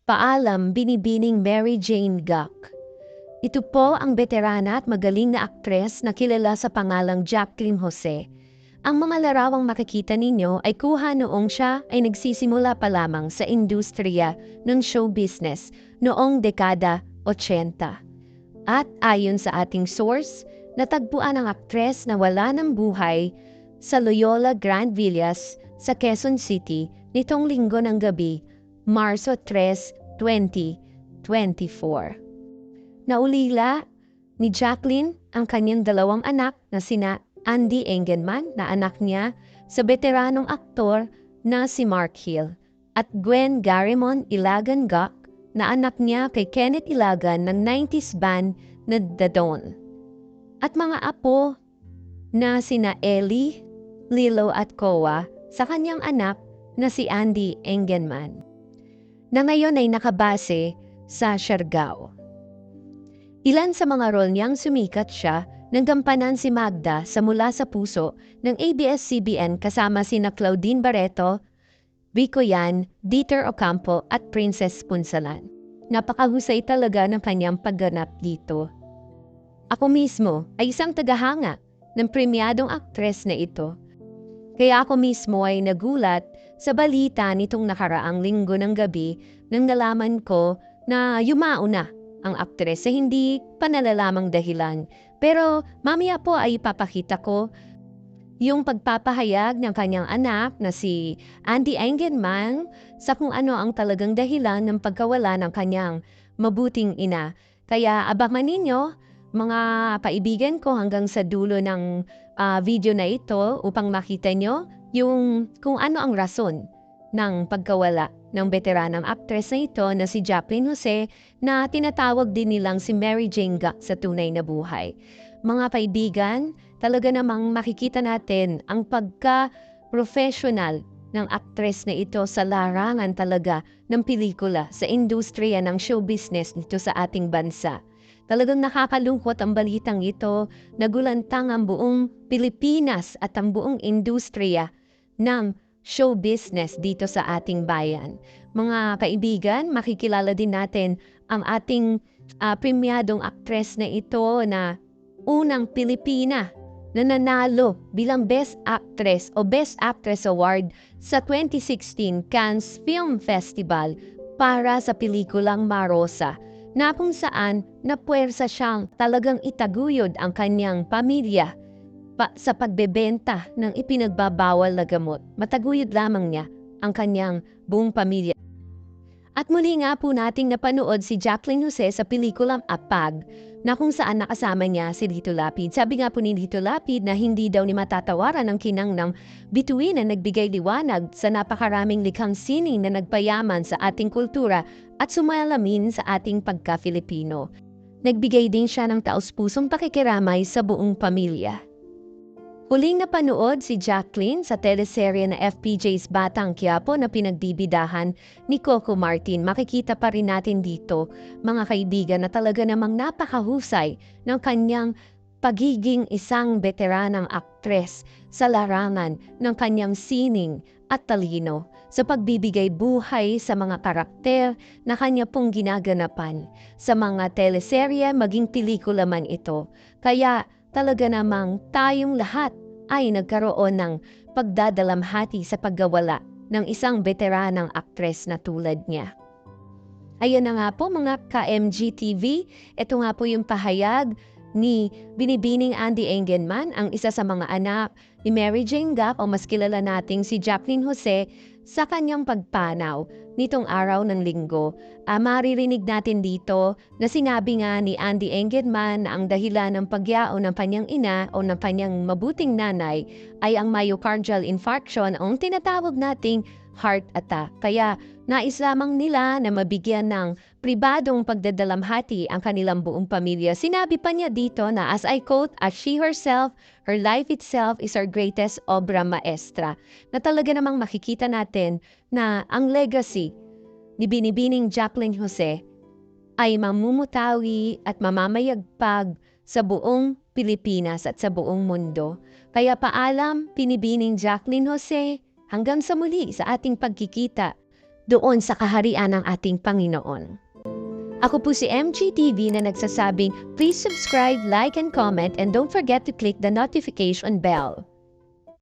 Paalam, Binibining Mary Jane Gak. Ito po ang veterana at magaling na aktres na kilala sa pangalang Jacqueline Jose. Ang mga larawang makikita ninyo ay kuha noong siya ay nagsisimula pa lamang sa industriya ng show business noong dekada 80. At ayon sa ating source, natagpuan ang aktres na wala ng buhay sa Loyola Grand Villas sa Quezon City nitong linggo ng gabi, Marso 3, 2024. Naulila ni Jacqueline ang kanyang dalawang anak na sina Andy Engelman na anak niya sa veteranong aktor na si Mark Hill at Gwen Garimon Ilagan Gak na anak niya kay Kenneth Ilagan ng 90s band na The Dawn. At mga apo na sina Ellie, Lilo at Koa sa kanyang anak na si Andy Engelman na ngayon ay nakabase sa Siargao. Ilan sa mga role niyang sumikat siya nang gampanan si Magda sa Mula sa Puso ng ABS-CBN kasama sina Claudine Barreto, Vico Yan, Dieter Ocampo at Princess Punsalan. Napakahusay talaga ng kanyang pagganap dito. Ako mismo ay isang tagahanga ng premyadong aktres na ito. Kaya ako mismo ay nagulat sa balita nitong nakaraang linggo ng gabi nang nalaman ko na yumao na ang aktres sa hindi pa nalalamang dahilan. Pero mamaya po ay ipapakita ko yung pagpapahayag ng kanyang anak na si Andy Engelman sa kung ano ang talagang dahilan ng pagkawala ng kanyang mabuting ina. Kaya abangan ninyo mga kaibigan ko hanggang sa dulo ng video na ito upang makita nyo yung kung ano ang rason ng pagkawala ng veteranang aktres na ito na si Jacqueline Jose na tinatawag din nilang si Mary Jane Gak sa tunay na buhay. Mga kaibigan, talaga namang makikita natin ang pagka-professional ng aktres na ito sa larangan talaga ng pelikula sa industriya ng show business nito sa ating bansa. Talagang nakakalungkot ang balitang ito, nagulantang ang buong Pilipinas at ang buong industriya ng show business dito sa ating bayan. Mga kaibigan, makikilala din natin ang ating premyadong aktres na ito na unang Pilipina na nanalo bilang Best Actress o Best Actress Award sa 2016 Cannes Film Festival para sa pelikulang Marosa, na kung saan napuwersa siyang talagang itaguyod ang kanyang pamilya sa pagbebenta ng ipinagbabawal na gamot. Mataguyod lamang niya ang kanyang buong pamilya. At muli nga po nating napanood si Jacqueline Jose sa pelikulang Apag na kung saan nakasama niya si Lito Lapid. Sabi nga po ni Lito Lapid na hindi daw ni matatawaran ang kinang ng bituin na nagbigay liwanag sa napakaraming likhang sining na nagpayaman sa ating kultura at sumalamin sa ating pagka-Filipino. Nagbigay din siya ng taos-pusong pakikiramay sa buong pamilya. Huling napanood si Jacqueline sa teleserye na FPJ's Batang Quiapo na pinagbibidahan ni Coco Martin. Makikita pa rin natin dito, mga kaibigan, na talaga namang napakahusay ng kanyang pagiging isang veteranang aktres sa larangan ng kanyang sining at talino sa pagbibigay buhay sa mga karakter na kanya pong ginaganapan sa mga teleserye maging pelikula man ito. Kaya talaga namang tayong lahat ay nagkaroon ng pagdadalamhati sa pagkawala ng isang veteranang aktres na tulad niya. Ayan na nga po mga ka-MG TV, ito nga po yung pahayag ni Binibining Andy Engelman, ang isa sa mga anak ni Mary Jane Gak o mas kilala nating si Jacqueline Jose, sa kanyang pagpanaw nitong araw ng linggo. Maririnig natin dito na sinabi nga ni Andy Engelman na ang dahilan ng pagyao ng kanyang ina o ng kanyang mabuting nanay ay ang myocardial infarction o ang tinatawag nating heart attack. Kaya nais lamang nila na mabigyan ng pribadong pagdadalamhati ang kanilang buong pamilya. Sinabi pa niya dito na, as I quote, as she herself, her life itself is her greatest obra maestra. Na talaga namang makikita natin na ang legacy ni Binibining Jacqueline Jose ay mamumutawi at mamamayagpag sa buong Pilipinas at sa buong mundo. Kaya paalam, Binibining Jacqueline Jose, hanggang sa muli sa ating pagkikita doon sa kaharian ng ating Panginoon. Ako po si MGTV na nagsasabing, please subscribe, like, and comment, and don't forget to click the notification bell.